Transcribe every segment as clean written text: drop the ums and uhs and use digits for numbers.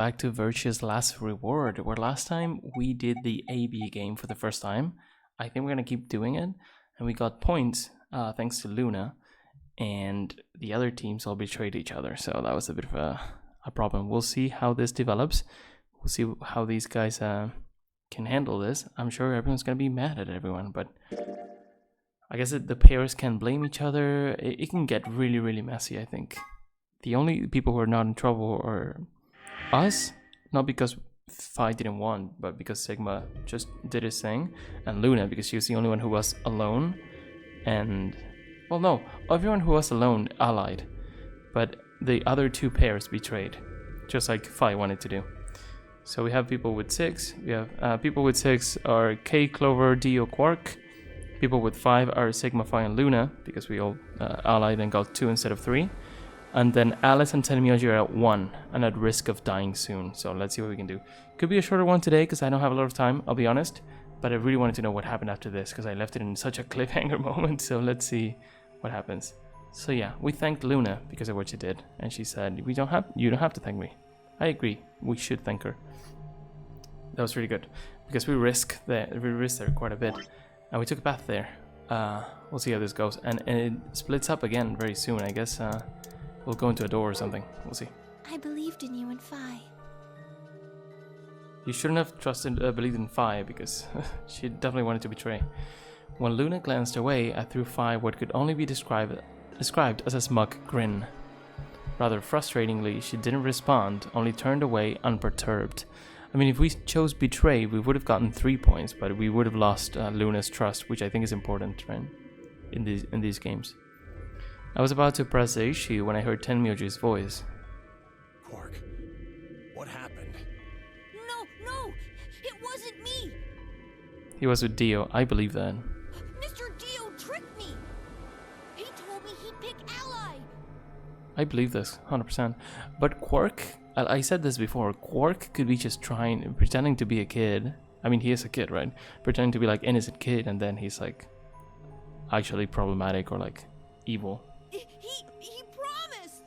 Back to Virtue's Last Reward, where last time we did the AB game for the first time. I think we're gonna keep doing it, and we got points thanks to Luna, and the other teams all betrayed each other, so that was a bit of a problem. We'll see how this develops. We'll see how these guys can handle this. I'm sure everyone's gonna be mad at everyone, but I guess the pairs can blame each other. It can get really, really messy, I think. The only people who are not in trouble are us, not because Phi didn't want, but because Sigma just did his thing, and Luna because she was the only one who was alone, and well, no, everyone who was alone allied, but the other two pairs betrayed, just like Phi wanted to do. So we have people with 6. We have people with 6 are K, Clover, Dio, Quark. People with 5 are Sigma, Phi, and Luna because we all allied and got 2 instead of 3. And then Alice and Tenmyoji are at 1 and at risk of dying soon. So let's see what we can do. Could be a shorter one today because I don't have a lot of time, I'll be honest. But I really wanted to know what happened after this because I left it in such a cliffhanger moment. So let's see what happens. So yeah, we thanked Luna because of what she did. And she said, you don't have to thank me. I agree, we should thank her. That was really good because we risked there quite a bit. And we took a path there. We'll see how this goes. And it splits up again very soon, I guess. We'll go into a door or something. We'll see. I believed in you and Phi. You shouldn't have believed in Phi because she definitely wanted to betray. When Luna glanced away, I threw Phi what could only be described as a smug grin. Rather frustratingly, she didn't respond, only turned away unperturbed. I mean, if we chose betray, we would have gotten 3 points, but we would have lost Luna's trust, which I think is important, right? In these games. I was about to press the issue when I heard Tenmyoji's voice. Quark, what happened? No, it wasn't me. He was with Dio, I believe that. Mr. Dio tricked me. He told me he'd pick Ally. I believe this, 100%. But Quark, I said this before, Quark could be just pretending to be a kid. I mean, he is a kid, right? Pretending to be like innocent kid, and then he's like actually problematic or like evil. He promised.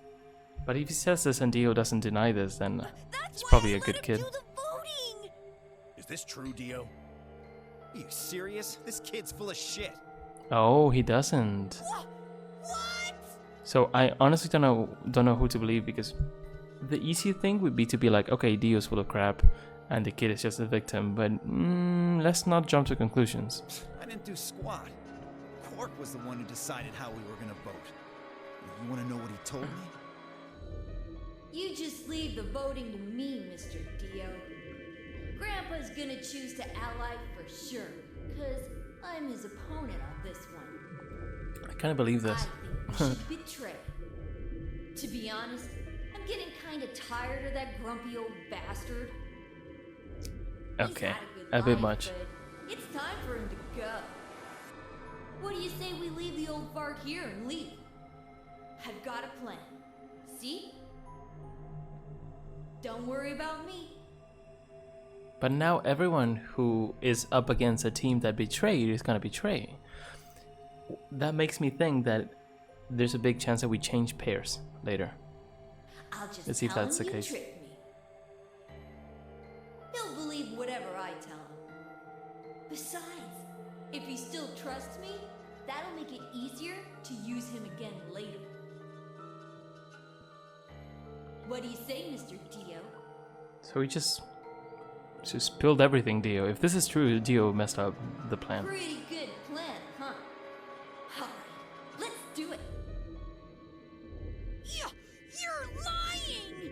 But if he says this and Dio doesn't deny this, then That's he's why probably I a let good him kid. do the voting. Is this true, Dio? Are you serious? This kid's full of shit. Oh, he doesn't. What? So I honestly don't know who to believe because the easy thing would be to be like, okay, Dio's full of crap and the kid is just a victim, but let's not jump to conclusions. I didn't do squat. Quark was the one who decided how we were gonna vote. You wanna know what he told me? You just leave the voting to me, Mr. Dio. Grandpa's gonna choose to ally for sure, cause I'm his opponent on this one. I kind of believe this. I think we should betray. To be honest, I'm getting kinda tired of that grumpy old bastard. He's Okay, had a good bit life, much. but it's time for him to go. What do you say we leave the old fart here and leave? I've got a plan. See? Don't worry about me. But now everyone who is up against a team that betrayed is gonna betray. That makes me think that there's a big chance that we change pairs later. I'll just Let's see if tell that's him the you case. tricked me. He'll believe whatever I tell him. Besides, if he still trusts me, that'll make it easier to use him again later. What do you say, Mr. Dio? So we just spilled everything, Dio. If this is true, Dio messed up the plan. Pretty good plan, huh? Alright, let's do it. You're lying.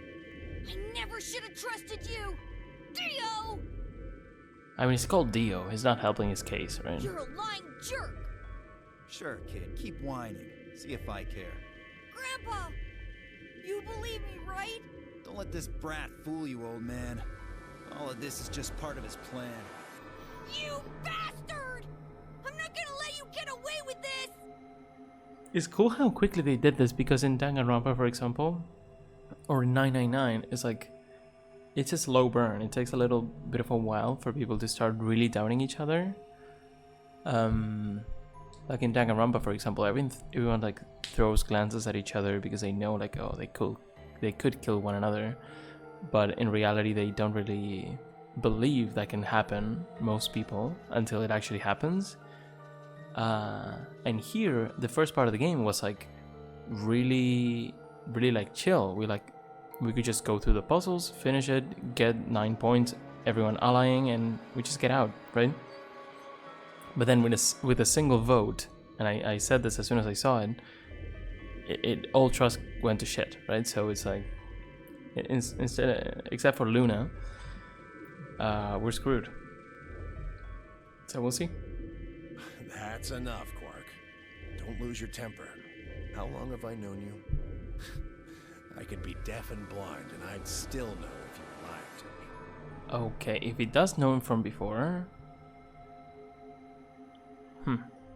I never should have trusted you. Dio! I mean, it's called Dio. He's not helping his case, right? You're a lying jerk. Sure, kid, keep whining. See if I care. Grandpa, you believe me, right? Don't let this brat fool you, old man. All of this is just part of his plan. You bastard! I'm not gonna let you get away with this! It's cool how quickly they did this because in Danganronpa, for example, or 999, it's like it's a slow burn. It takes a little bit of a while for people to start really doubting each other. Like in Danganronpa, for example, everyone like throws glances at each other because they know like, oh, they could kill one another. but in reality they don't really believe that can happen, most people, until it actually happens. And here the first part of the game was like really like chill. We could just go through the puzzles, finish it, get 9 points, everyone allying, and we just get out, right? But then with a single vote, and I said this as soon as I saw it, all trust went to shit, right? So it's like, except for Luna, we're screwed. So we'll see. That's enough, Quark. Don't lose your temper. How long have I known you? I could be deaf and blind, and I'd still know if you were lying to me. Okay, if he does know him from before...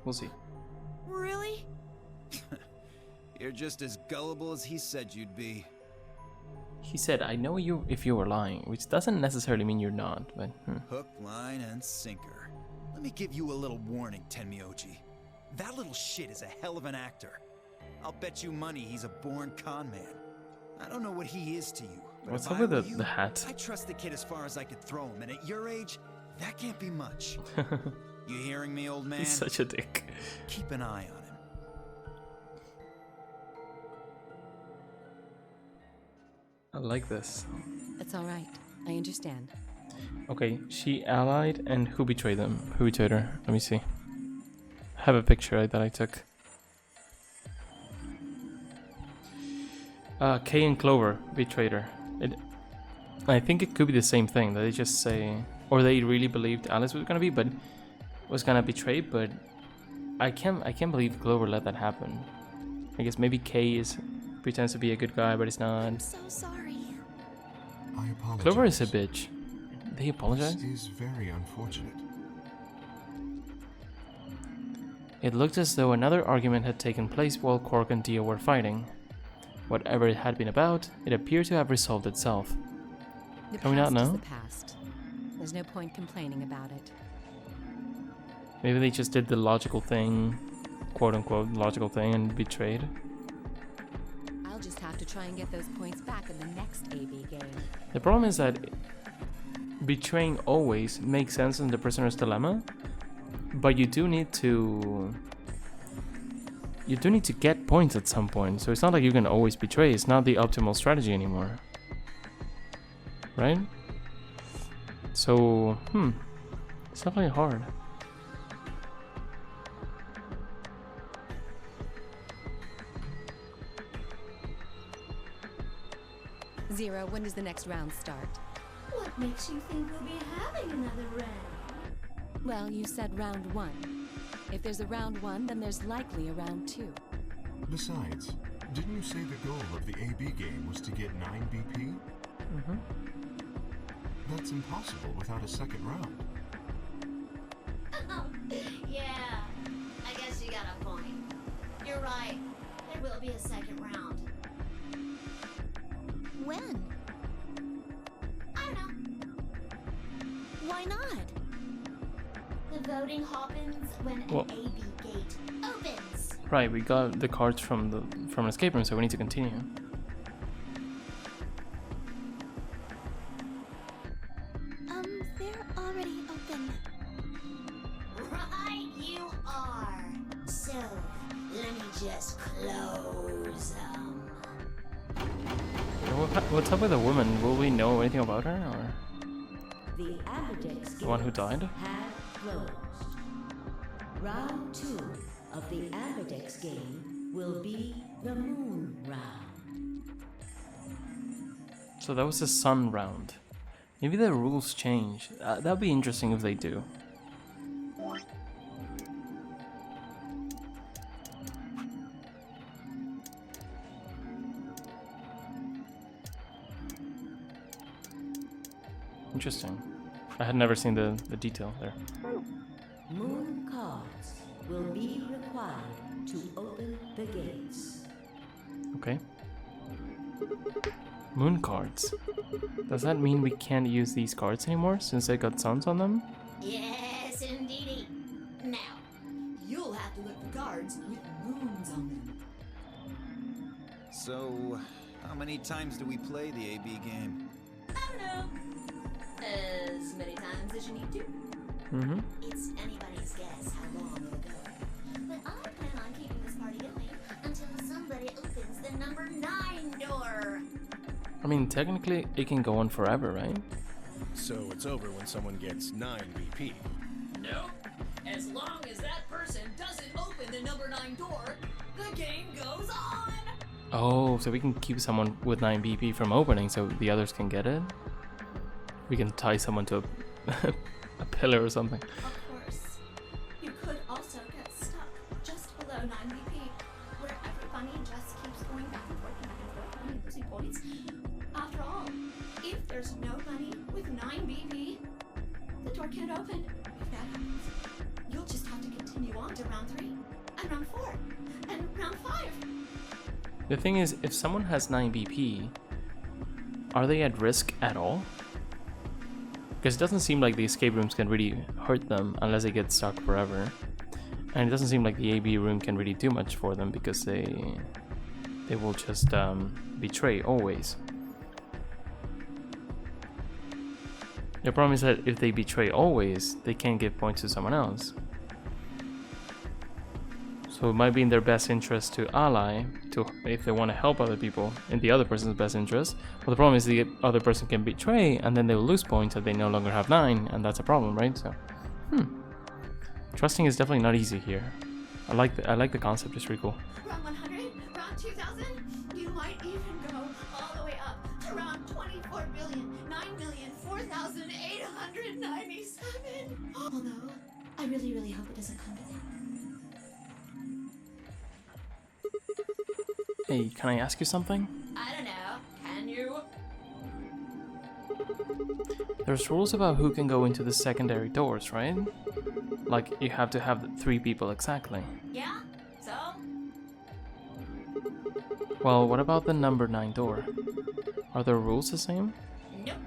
we'll see. Really? You're just as gullible as he said you'd be. He said, I know you if you were lying, which doesn't necessarily mean you're not, but... Hook, line, and sinker. Let me give you a little warning, Tenmyoji. That little shit is a hell of an actor. I'll bet you money he's a born con man. I don't know what he is to you. But What's if up I with were the you, hat? I trust the kid as far as I could throw him, and at your age, that can't be much. You hearing me, old man? He's such a dick. Keep an eye on him. I like this. It's all right. I understand. Okay, she allied, and who betrayed them? Who betrayed her? Let me see. I have a picture that I took. Kay and Clover betrayed her. I think it could be the same thing, that they just say... Or they really believed Alice was gonna be, but... Was gonna betray, but... I can't believe Clover let that happen. I guess maybe Kay pretends to be a good guy, but he's not. I'm so sorry. I apologize. Clover is a bitch. They apologize? This is very unfortunate. It looked as though another argument had taken place while Quark and Dio were fighting. Whatever it had been about, it appeared to have resolved itself. The Can we not past is know? the past. There's no point complaining about it. Maybe they just did the logical thing, quote-unquote logical thing, and betrayed. I'll just have to try and get those points back in the next AB game. The problem is that betraying always makes sense in the prisoner's dilemma, but you do need to get points at some point, so it's not like you can always betray. It's not the optimal strategy anymore, right? So it's definitely hard. Zero, when does the next round start? What makes you think we'll be having another round? Well, you said round 1. If there's a round 1, then there's likely a round 2. Besides, didn't you say the goal of the AB game was to get 9 BP? That's impossible without a second round. Yeah, I guess you got a point. You're right. There will be a second round. When? I don't know. Why not? The voting happens when an Well- AB gate opens. Right, we got the cards from an escape room, so we need to continue. They're already open. Right, you are. So, let me just close them. What's up with the woman? Will we know anything about her, or The Amberdex the one who gates died? have closed. Round 2 of the Amberdex game will be the Moon Round. So that was the sun round. Maybe the rules change. That'd be interesting if they do. Interesting. I had never seen the detail there. Moon cards will be required to open the gates. Okay. Moon cards. Does that mean we can't use these cards anymore since they got suns on them? Yes, indeedy. Now, you'll have to look for cards with moons on them. So, how many times do we play the AB game? don't know. As many times as you need to. Mm-hmm. It's anybody's guess how long it'll go. But I plan on keeping this party going until somebody opens the number 9 door. I mean, technically, it can go on forever, right? So it's over when someone gets 9 BP. Nope. As long as that person doesn't open the number 9 door, the game goes on. Oh, so we can keep someone with 9 BP from opening so the others can get it? We can tie someone to a pillar or something. Of course. You could also get stuck just below 9 BP, where every bunny just keeps going back and forth and back and forth and losing points. After all, if there's no bunny with 9 BP, the door can't open. If that happens, you'll just have to continue on to round 3, and round 4, and round 5. The thing is, if someone has 9 BP, are they at risk at all? Because it doesn't seem like the escape rooms can really hurt them unless they get stuck forever. And it doesn't seem like the AB room can really do much for them because they will just betray always. The problem is that if they betray always, they can't give points to someone else. So it might be in their best interest to ally, if they want to help other people, in the other person's best interest. But the problem is the other person can betray, and then they will lose points and they no longer have 9, and that's a problem, right? So, trusting is definitely not easy here. I like the concept. It's pretty cool. Round 100, round 2000, you might even go all the way up to round 24,009,004,897. Although, I really hope it doesn't come to that. Hey, can I ask you something? I don't know. Can you? There's rules about who can go into the secondary doors, right? Like, you have to have 3 people exactly. Yeah? So? Well, what about the number 9 door? Are the rules the same? Nope.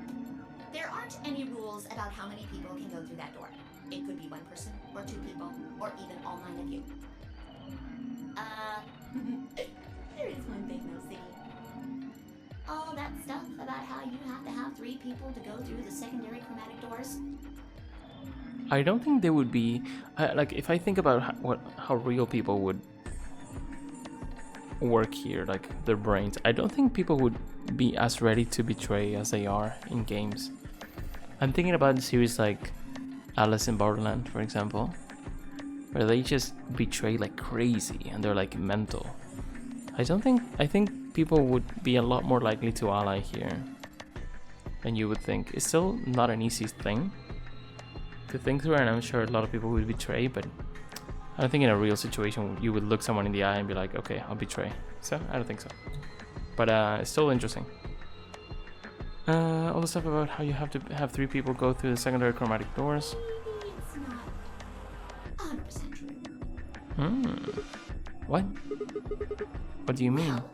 There aren't any rules about how many people can go through that door. It could be 1 person, or 2 people, or even all 9 of you. There is one big no city. All that stuff about how you have to have 3 people to go through the secondary chromatic doors. I don't think they would be like, if I think about how real people would work here, like their brains, I don't think people would be as ready to betray as they are in games. I'm thinking about series like Alice in Borderland, for example, where they just betray like crazy and they're like mental. I think people would be a lot more likely to ally here than you would think. It's still not an easy thing to think through, and I'm sure a lot of people would betray, but I don't think in a real situation you would look someone in the eye and be like, okay, I'll betray. So I don't think so. But it's still interesting. All the stuff about how you have to have 3 people go through the secondary chromatic doors. It's not 100% true. What? What do you mean? Well,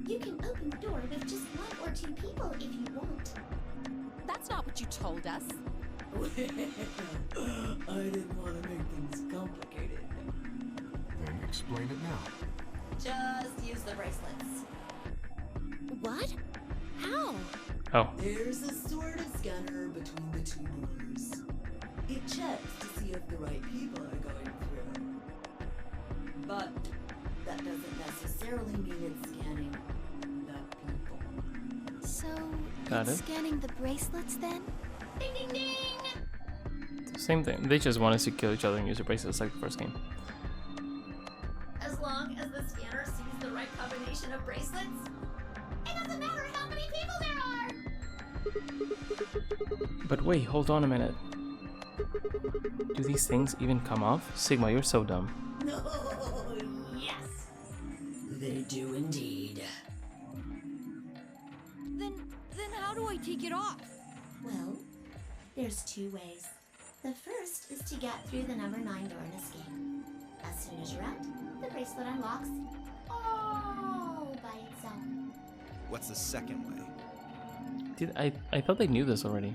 you can open the door with just 1 or 2 people if you want. That's not what you told us. I didn't want to make things complicated. Then explain it now. Just use the bracelets. What? How? Oh. There's a sort of scanner between the 2 doors. It checks to see if the right people are going through. But that doesn't necessarily mean it's scanning the people. So, Got it's it. scanning the bracelets then? Ding ding ding! Same thing. They just want us to kill each other and use the bracelets like the first game. As long as the scanner sees the right combination of bracelets, it doesn't matter how many people there are! But wait, hold on a minute. Do these things even come off? Sigma, you're so dumb. No, yes. They do indeed. Then how do I take it off? Well, there's 2 ways. The first is to get through the number 9 door and escape. As soon as you're out, the bracelet unlocks all by itself. What's the second way? I thought they knew this already.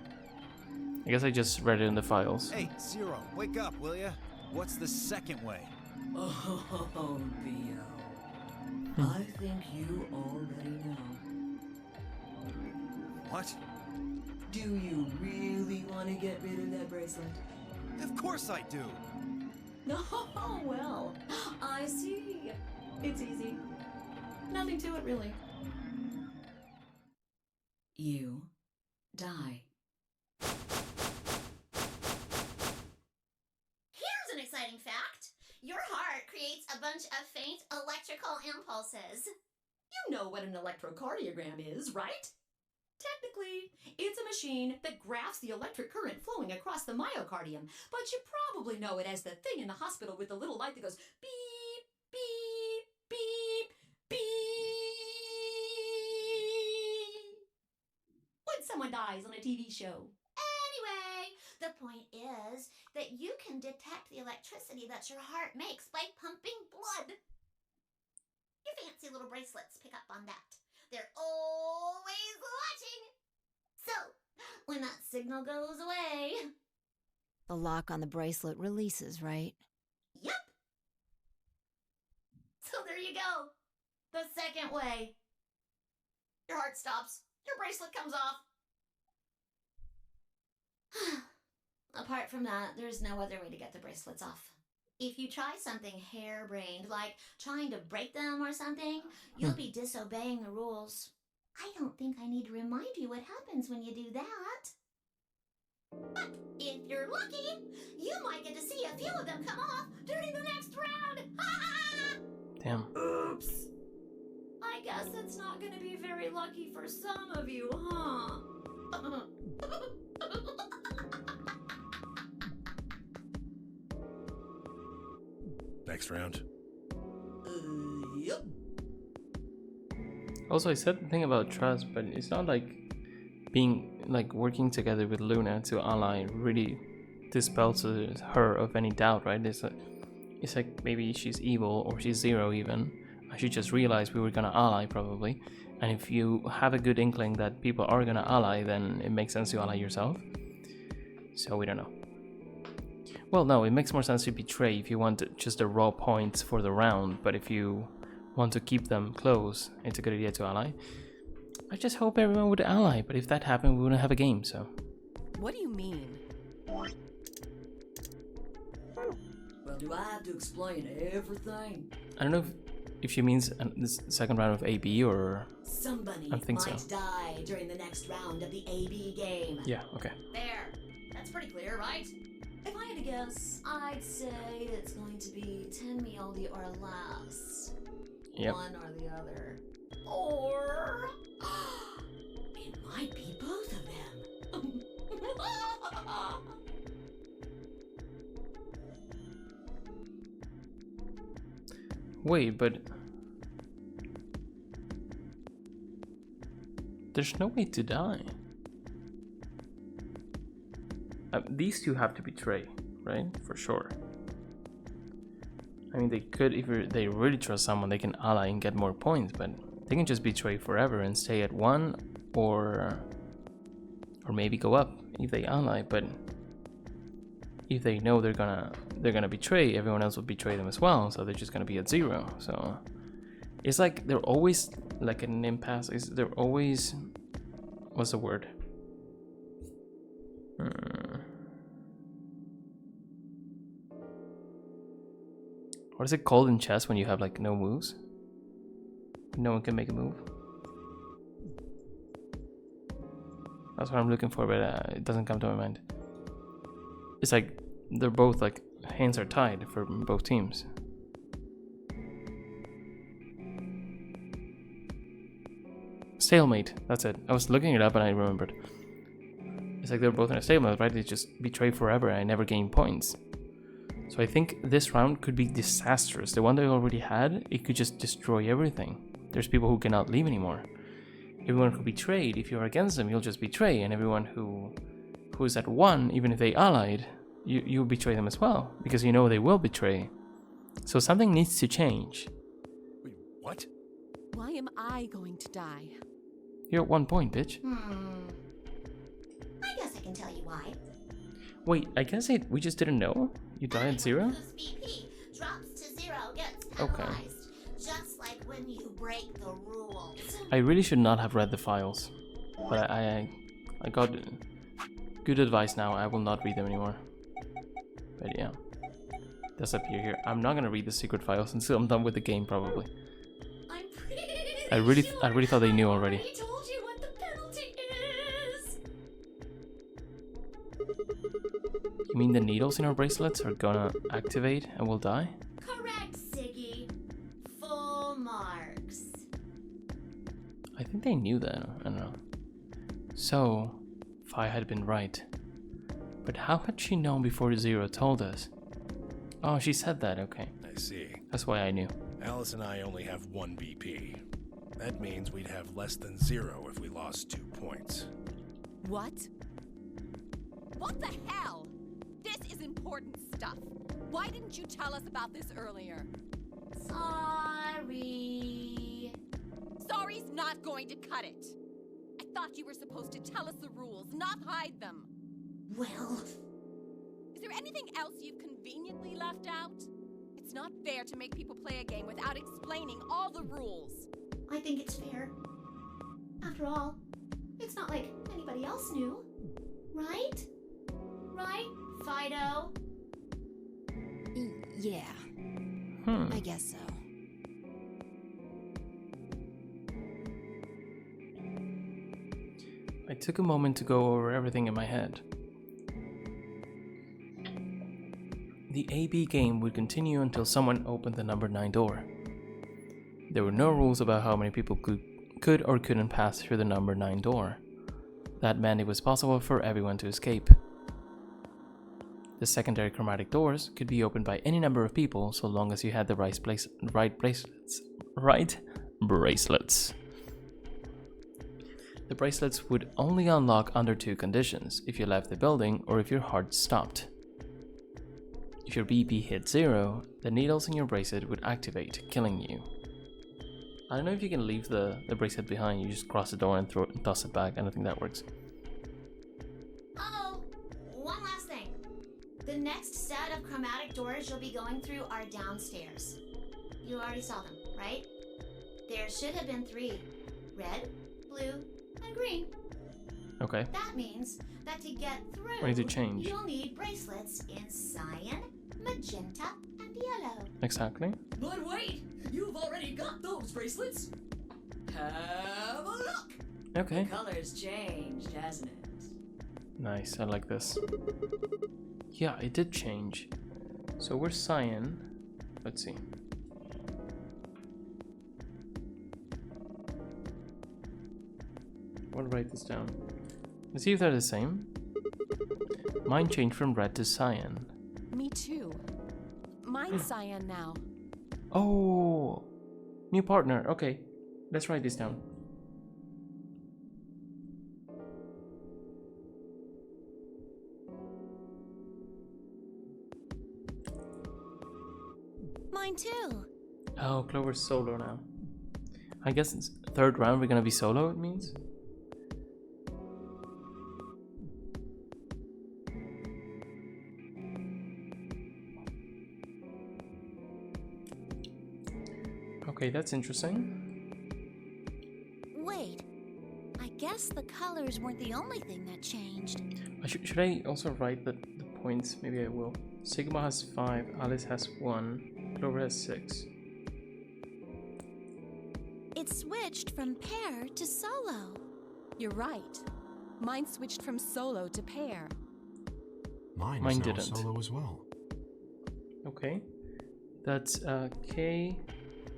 I guess I just read it in the files. Hey, Zero, wake up, will ya? What's the second way? Oh, Theo. I think you already know. What? Do you really want to get rid of that bracelet? Of course I do. No, well, I see. It's easy. Nothing to it, really. You die. Here's an exciting fact. Your heart creates a bunch of faint electrical impulses. You know what an electrocardiogram is, right? Technically, it's a machine that graphs the electric current flowing across the myocardium, but you probably know it as the thing in the hospital with the little light that goes beep, beep, beep, beep. When someone dies on a TV show. Anyway, the point is that you can detect the electricity that your heart makes by pumping blood. Your fancy little bracelets pick up on that. They're always watching. So, when that signal goes away... The lock on the bracelet releases, right? Yep. So there you go. The second way. Your heart stops. Your bracelet comes off. Apart from that, there's no other way to get the bracelets off. If you try something harebrained, like trying to break them or something, you'll be disobeying the rules. I don't think I need to remind you what happens when you do that. But if you're lucky, you might get to see a few of them come off during the next round. Damn. Oops. I guess it's not going to be very lucky for some of you, huh? Next round. Yep. Also, I said the thing about trust, but it's not like being like working together with Luna to ally really dispels her of any doubt, right? It's like maybe she's evil or she's zero even. I should just realize we were gonna ally probably, and if you have a good inkling that people are gonna ally, then it makes sense to ally yourself. So we don't know. Well, no, it makes more sense to betray if you want just the raw points for the round, but if you want to keep them close, it's a good idea to ally. I just hope everyone would ally, but if that happened, we wouldn't have a game, so... What do you mean? Well, do I have to explain everything? I don't know if she means this second round of AB or... Somebody I think might so. die during the next round of the AB game. Yeah, okay. There. That's pretty clear, right? If I had to guess, I'd say it's going to be 10 Mioldi or less. Yep. One or the other. Or... it might be both of them. Wait, but... There's no way to die. These two have to betray, right? For sure. I mean, they could, if they really trust someone, they can ally and get more points, but they can just betray forever and stay at 1 or maybe go up if they ally, but if they know they're gonna betray, everyone else will betray them as well, so they're just gonna be at 0. So it's like they're always like an impasse. They're always, what's the word? What is it called in chess when you have like no moves? No one can make a move. That's what I'm looking for, but it doesn't come to my mind. It's like they're both like hands are tied for both teams. Stalemate, that's it. I was looking it up and I remembered. It's like they're both in a stalemate, right? They just betray forever and I never gain points. So I think this round could be disastrous. The one they already had, it could just destroy everything. There's people who cannot leave anymore. Everyone who betrayed, if you're against them, you'll just betray, and everyone who is at 1, even if they allied, you'll betray them as well, because you know they will betray. So something needs to change. Wait, what? Why am I going to die? You're at 1 point, bitch. I guess I can tell you why. Wait, I guess we just didn't know? You die at 0? Whose BP drops to 0 gets penalized, just like when you break the rules. I really should not have read the files, but I got Good advice now. I will not read them anymore. But yeah. Does appear here. I'm not gonna read the secret files until I'm done with the game, probably. I'm pretty I really thought they knew already. I told you what the penalty is. You mean the needles in our bracelets are gonna activate and we'll die? Correct, Siggy. Full marks. I think they knew that. I don't know. So, Fi had been right. But how had she known before Zero told us? Oh, she said that, okay. I see. That's why I knew. Alice and I only have 1 BP. That means we'd have less than 0 if we lost 2 points. What? What the hell? This is important stuff. Why didn't you tell us about this earlier? Sorry. Sorry's not going to cut it. I thought you were supposed to tell us the rules, not hide them. Well, Is there anything else you've conveniently left out? It's not fair to make people play a game without explaining all the rules. I think it's fair. After all, it's not like anybody else knew. Right? Right, Fido? Yeah, I guess so. I took a moment to go over everything in my head. The AB game would continue until someone opened the number 9 door. There were no rules about how many people could or couldn't pass through the number 9 door. That meant it was possible for everyone to escape. The secondary chromatic doors could be opened by any number of people so long as you had the right bracelets. The bracelets would only unlock under 2 conditions: if you left the building or if your heart stopped. If your BP hit 0, the needles in your bracelet would activate, killing you. I don't know if you can leave the bracelet behind. You just cross the door and toss it back. I don't think that works. Oh, one last thing. The next set of chromatic doors you'll be going through are downstairs. You already saw them, right? There should have been 3. Red, blue, and green. Okay. That means that to get through, We need to change. you'll need bracelets in cyan, magenta, and yellow. Exactly. But wait! You've already got those bracelets! Have a look! Okay. The color's changed, hasn't it? Nice, I like this. Yeah, it did change. So we're cyan. Let's see. I'll write this down. Let's see if they're the same. Mine changed from red to cyan. Me too. Mine's cyan now. Oh! New partner. Okay, let's write this down. Mine too. Oh, Clover's solo now. I guess it's 3rd round we're gonna be solo, it means? Okay, that's interesting. Wait, I guess the colors weren't the only thing that changed. Should I also write the points? Maybe I will. Sigma has 5, Alice has 1, Clover has 6. It switched from pair to solo. You're right. Mine switched from solo to pair. Mine Mine is now didn't. solo as well. Okay. That's K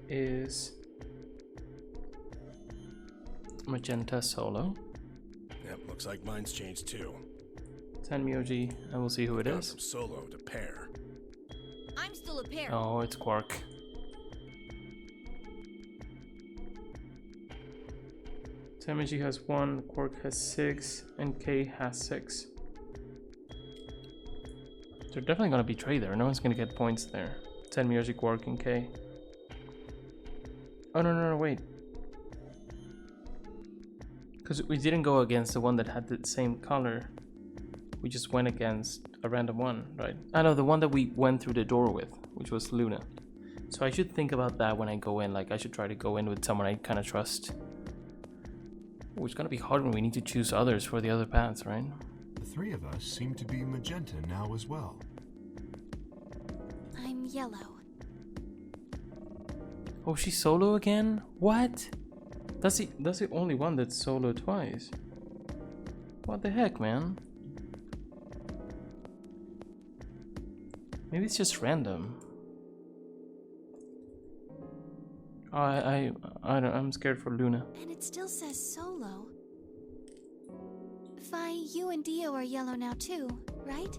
is magenta solo. Yep, looks like mine's changed too. Tenmyoji, and we'll see who it Gone is. from solo to pair. I'm still a pair. Oh, it's Quark. Tenmyoji has 1, Quark has 6, and K has 6. They're definitely gonna betray there. No one's gonna get points there. Tenmyoji, Quark, and K. Oh no, wait. Because we didn't go against the one that had the same color. We just went against a random one, right? I know, the one that we went through the door with, which was Luna. So I should think about that when I go in. Like, I should try to go in with someone I kind of trust. Ooh, it's gonna be hard when we need to choose others for the other paths, right? The the three of us seem to be magenta now as well. I'm yellow. Oh, she's solo again? What? That's the only one that's solo twice. What the heck, man? Maybe it's just random. I'm scared for Luna. And it still says solo. Fi, you and Dio are yellow now too, right?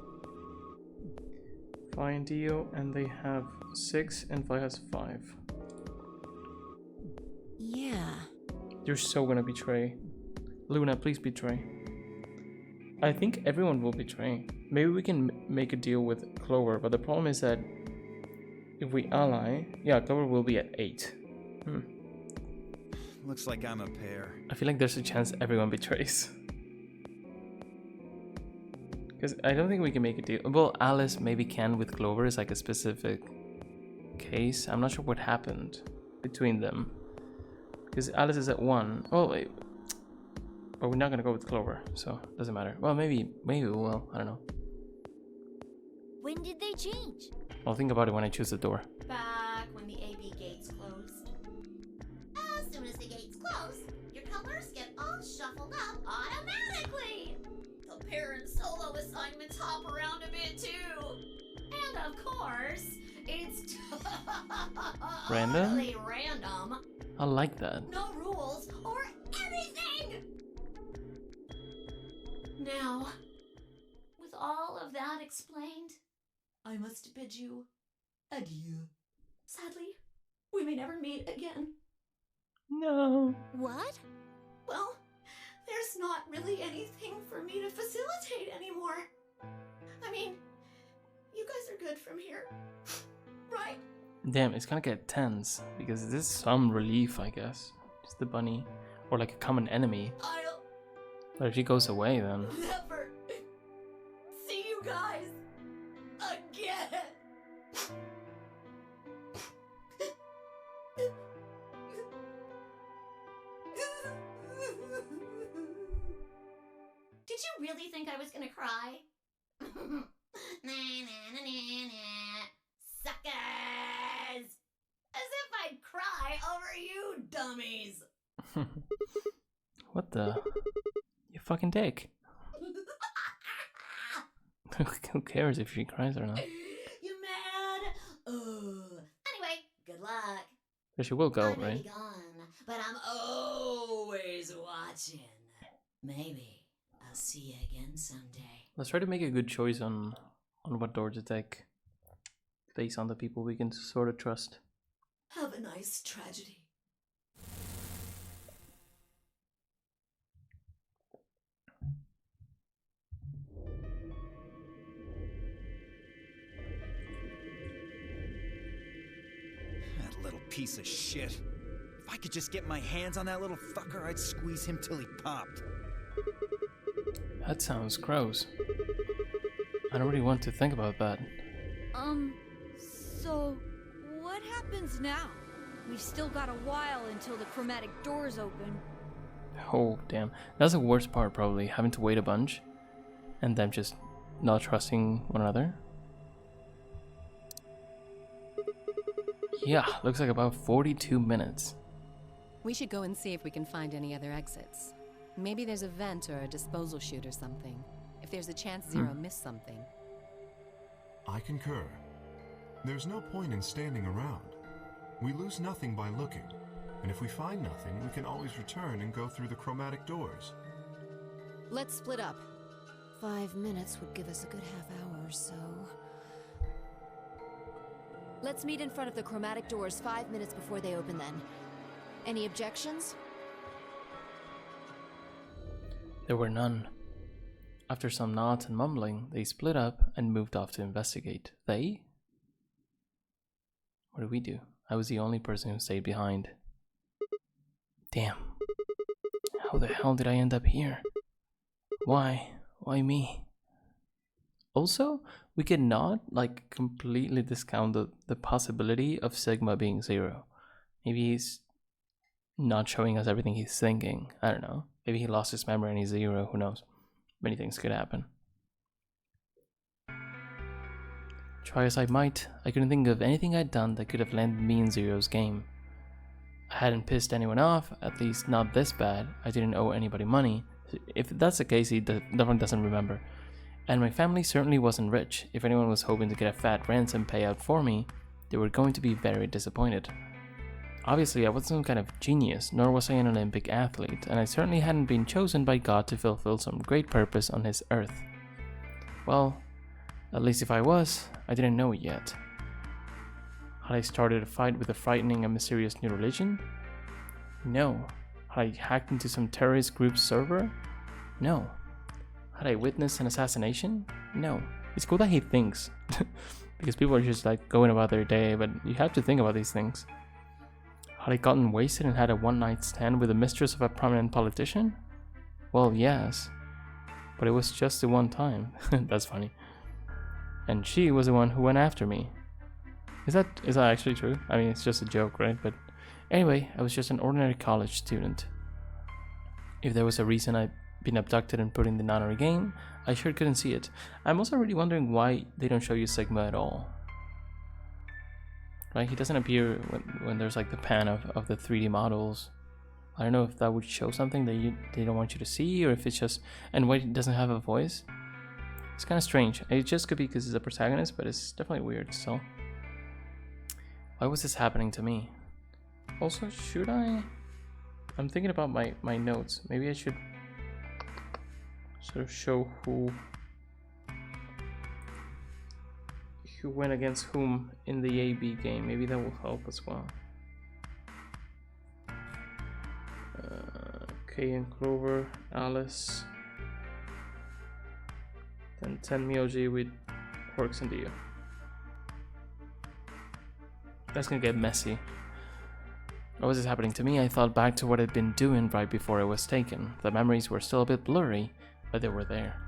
Fi and Dio, and they have 6 and Fi has 5. Yeah. You're so gonna betray. Luna, please betray. I think everyone will betray. Maybe we can make a deal with Clover, but the problem is that if we ally, yeah, Clover will be at 8. Looks like I'm a pair. I feel like there's a chance everyone betrays. Because I don't think we can make a deal. Well, Alice maybe can with Clover. It's like a specific case. I'm not sure what happened between them. Because Alice is at 1. Oh, wait. But we're not going to go with Clover, so it doesn't matter. Well, maybe we will. I don't know. When did they change? I'll think about it when I choose the door. Back when the AB gates closed. As soon as the gates close, your colors get all shuffled up automatically. The parent solo assignments hop around a bit too. And of course, it's Random? totally random. I like that. No rules or anything. Now, with all of that explained, I must bid you adieu. Sadly, we may never meet again. No. What? Well, there's not really anything for me to facilitate anymore. I mean, you guys are good from here, right? Damn, it's gonna get tense because this is some relief, I guess. Just the bunny, or like a common enemy. I'll But if she goes away, then never see you guys again. Did you really think I was gonna cry? Suckers! As if I'd cry over you dummies! what the? You fucking dick. Who cares if she cries or not? You mad? Anyway, good luck. But she will go, I may right? be gone, but I'm always watching. Maybe I'll see you again someday. Let's try to make a good choice on what door to take, based on the people we can sort of trust. Have a nice tragedy. That little piece of shit. If I could just get my hands on that little fucker, I'd squeeze him till he popped. That sounds gross. I don't really want to think about that. So what happens now? We've still got a while until the chromatic doors open. Oh, damn. That's the worst part, probably. Having to wait a bunch. And them just not trusting one another. Yeah, looks like about 42 minutes. We should go and see if we can find any other exits. Maybe there's a vent or a disposal chute or something. If there's a chance Zero missed something. I concur. There's no point in standing around. We lose nothing by looking, and if we find nothing, we can always return and go through the chromatic doors. Let's split up. 5 minutes would give us a good half hour or so. Let's meet in front of the chromatic doors 5 minutes before they open then. Any objections? There were none. After some nods and mumbling, they split up and moved off to investigate. They? What did we do? I was the only person who stayed behind. Damn. How the hell did I end up here? Why? Why me? Also, we cannot, like, completely discount the possibility of Sigma being Zero. Maybe he's not showing us everything he's thinking. I don't know. Maybe he lost his memory and he's Zero. Who knows? Many things could happen. Try as I might, I couldn't think of anything I'd done that could have landed me in Zero's game. I hadn't pissed anyone off, at least not this bad. I didn't owe anybody money. If that's the case, he definitely doesn't remember. And my family certainly wasn't rich. If anyone was hoping to get a fat ransom payout for me, they were going to be very disappointed. Obviously, I wasn't some kind of genius, nor was I an Olympic athlete, and I certainly hadn't been chosen by God to fulfill some great purpose on his earth. Well, at least if I was, I didn't know it yet. Had I started a fight with a frightening and mysterious new religion? No. Had I hacked into some terrorist group's server? No. Had I witnessed an assassination? No. It's cool that he thinks. Because people are just like going about their day, but you have to think about these things. Had I gotten wasted and had a one-night stand with the mistress of a prominent politician? Well, yes. But it was just the one time. That's funny. And she was the one who went after me. Is that actually true? I mean, it's just a joke, right? But anyway, I was just an ordinary college student. If there was a reason I'd been abducted and put in the nunnery game, I sure couldn't see it. I'm also really wondering why they don't show you Sigma at all. Right? He doesn't appear when there's like the pan of the 3D models. I don't know if that would show something that they don't want you to see, or if it's just... And why he doesn't have a voice? It's kind of strange. It just could be because he's a protagonist, but it's definitely weird, so... Why was this happening to me? Also, should I... I'm thinking about my notes. Maybe I should sort of show who went against whom in the AB game. Maybe that will help as well. Kay and Clover, Alice, then Tenmyoji with Quirks and Dio. That's gonna get messy. Why was this happening to me? I thought back to what I'd been doing right before I was taken. The memories were still a bit blurry, but they were there.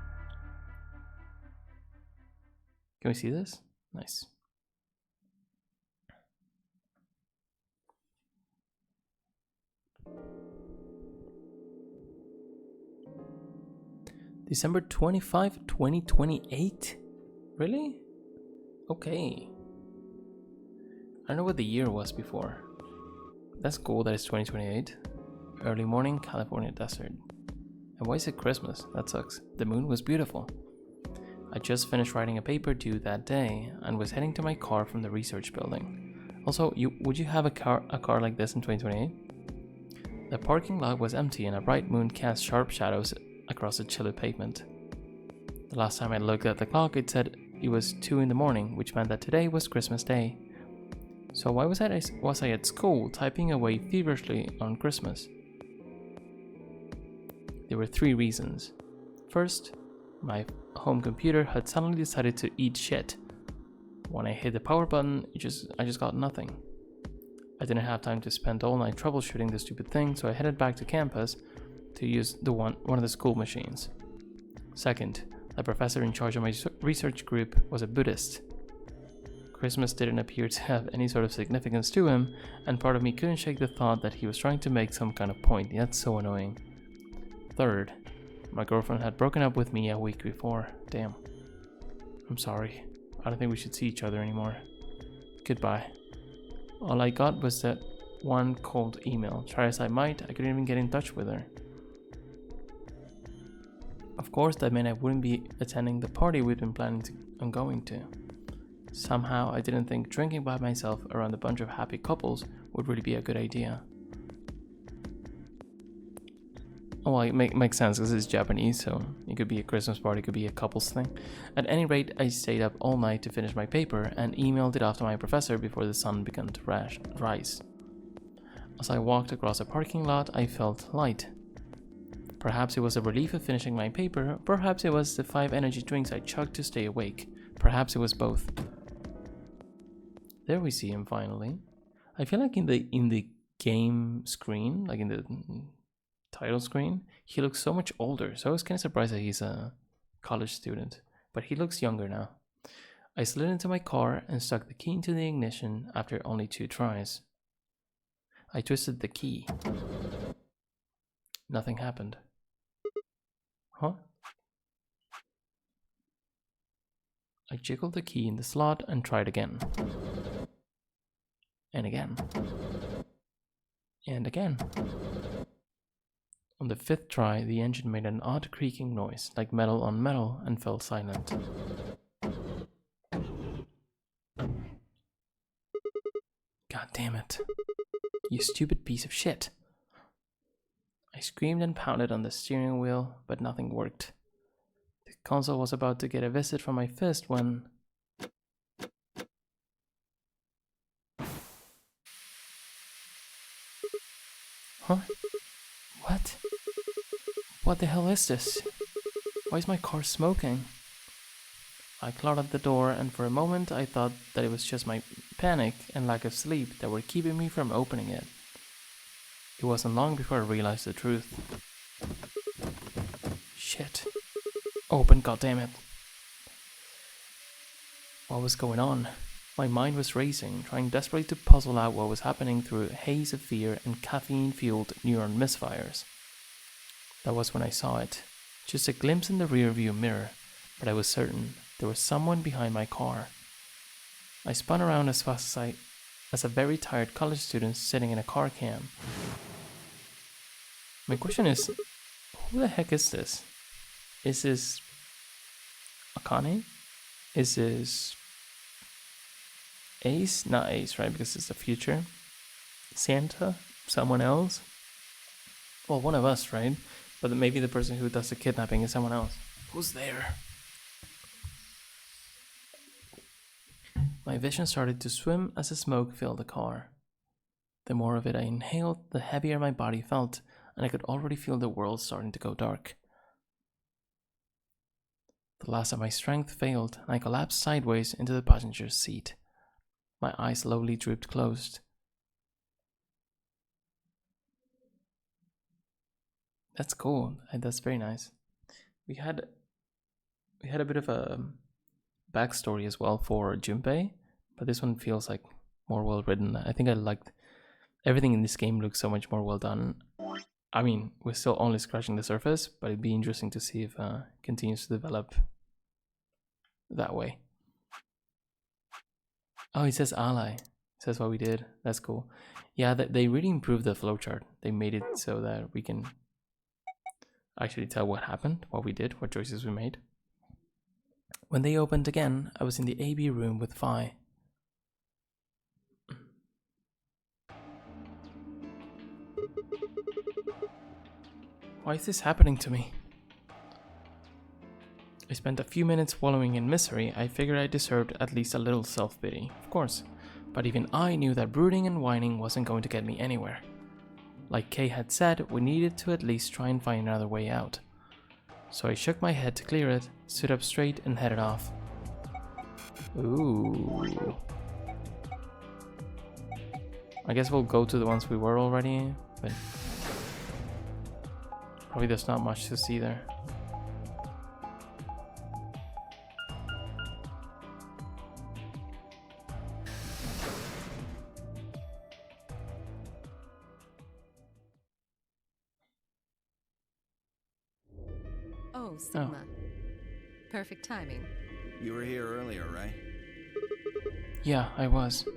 Can we see this? Nice. December 25, 2028? Really? Okay. I don't know what the year was before. That's cool that it's 2028. Early morning, California desert. And why is it Christmas? That sucks. The moon was beautiful. I just finished writing a paper due that day and was heading to my car from the research building. Also, would you have a car like this in 2028? The parking lot was empty and a bright moon cast sharp shadows across the chilly pavement. The last time I looked at the clock, it said it was 2 in the morning, which meant that today was Christmas Day. So why was I at school typing away feverishly on Christmas? There were 3 reasons. First, my home computer had suddenly decided to eat shit. When I hit the power button, I just got nothing. I didn't have time to spend all night troubleshooting the stupid thing, so I headed back to campus to use one of the school machines. Second, the professor in charge of my research group was a Buddhist. Christmas didn't appear to have any sort of significance to him, and part of me couldn't shake the thought that he was trying to make some kind of point. That's so annoying. Third, my girlfriend had broken up with me a week before. Damn. I'm sorry. I don't think we should see each other anymore. Goodbye. All I got was that one cold email. Try as I might, I couldn't even get in touch with her. Of course, that meant I wouldn't be attending the party we'd been planning on going to. Somehow, I didn't think drinking by myself around a bunch of happy couples would really be a good idea. Oh, well, it makes sense because it's Japanese, so it could be a Christmas party, it could be a couples thing. At any rate, I stayed up all night to finish my paper and emailed it off to my professor before the sun began to rise. As I walked across the parking lot, I felt light. Perhaps it was a relief of finishing my paper, perhaps it was the 5 energy drinks I chugged to stay awake, perhaps it was both. There we see him finally. I feel like in the game screen, like in the title screen, he looks so much older, so I was kind of surprised that he's a college student, but he looks younger now. I slid into my car and stuck the key into the ignition after only 2 tries. I twisted the key. Nothing happened. Huh? I jiggled the key in the slot and tried again. And again. And again. On the 5th try, the engine made an odd creaking noise, like metal on metal, and fell silent. God damn it. You stupid piece of shit. I screamed and pounded on the steering wheel, but nothing worked. The console was about to get a visit from my fist when... Huh? What? What the hell is this? Why is my car smoking? I clawed at the door, and for a moment I thought that it was just my panic and lack of sleep that were keeping me from opening it. It wasn't long before I realized the truth. Shit. Open, goddammit. What was going on? My mind was racing, trying desperately to puzzle out what was happening through a haze of fear and caffeine-fueled neuron misfires. That was when I saw it. Just a glimpse in the rearview mirror, but I was certain there was someone behind my car. I spun around as fast as a very tired college student sitting in a car cam. My question is, who the heck is this? Is this Akane? Is this Ace? Not Ace, right? Because it's the future. Santa? Someone else? Well, one of us, right? But maybe the person who does the kidnapping is someone else. Who's there? My vision started to swim as the smoke filled the car. The more of it I inhaled, the heavier my body felt, and I could already feel the world starting to go dark. The last of my strength failed, and I collapsed sideways into the passenger's seat. My eyes slowly drooped closed. That's cool. That's very nice. We had a bit of a backstory as well for Junpei, but this one feels like more well written. I think I liked everything in this game. Looks so much more well done. I mean, we're still only scratching the surface, but it'd be interesting to see if it continues to develop that way. Oh, it says ally. It says what we did. That's cool. Yeah, they really improved the flowchart. They made it so that we can actually tell what happened, what we did, what choices we made. When they opened again, I was in the AB room with Vi. Why is this happening to me? I spent a few minutes wallowing in misery. I figured I deserved at least a little self-pity, of course. But even I knew that brooding and whining wasn't going to get me anywhere. Like Kay had said, we needed to at least try and find another way out. So I shook my head to clear it, stood up straight, and headed off. Ooh. I guess we'll go to the ones we were already, but probably there's not much to see there. Oh, Sigma. Perfect timing. You were here earlier, right? Yeah, I was.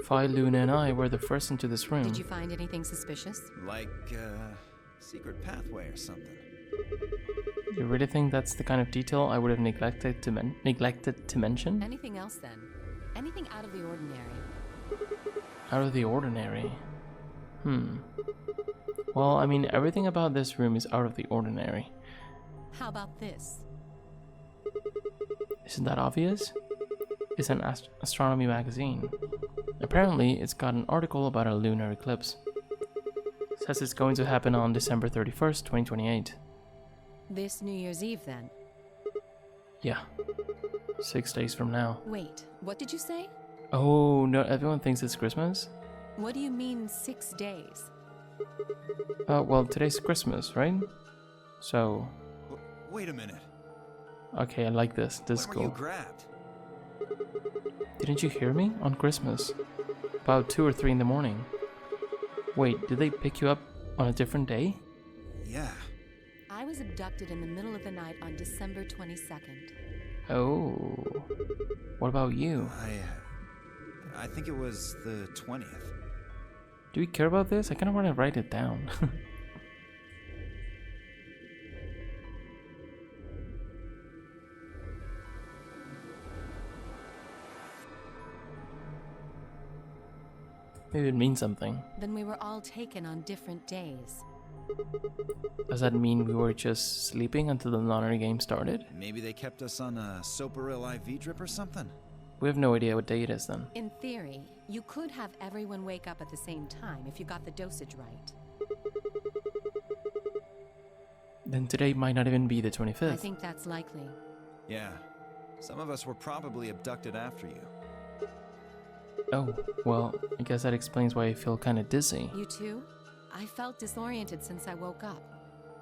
Vi, Luna, and I were the first into this room. Did you find anything suspicious? Like, secret pathway or something. You really think that's the kind of detail I would have neglected to mention? Anything else then? Anything out of the ordinary? Out of the ordinary? Well, I mean, everything about this room is out of the ordinary. How about this? Isn't that obvious? It's an astronomy magazine. Apparently, it's got an article about a lunar eclipse. It says it's going to happen on December 31st, 2028. This New Year's Eve, then? Yeah. 6 days from now. Wait, what did you say? Oh, no, everyone thinks it's Christmas? What do you mean 6 days? Well, today's Christmas, right? So... Wait a minute. Okay, I like this. This is cool. When were you grabbed? Didn't you hear me? On Christmas. About 2 or 3 in the morning. Wait, did they pick you up on a different day? Yeah. I was abducted in the middle of the night on December 22nd. Oh. What about you? I think it was the 20th. Do we care about this? I kind of want to write it down. Maybe it means something. Then we were all taken on different days. Does that mean we were just sleeping until the nonary game started? Maybe they kept us on a Soparil IV drip or something? We have no idea what day it is then. In theory, you could have everyone wake up at the same time if you got the dosage right. Then today might not even be the 25th. I think that's likely. Yeah. Some of us were probably abducted after you. Oh, well, I guess that explains why I feel kind of dizzy. You too? I felt disoriented since I woke up.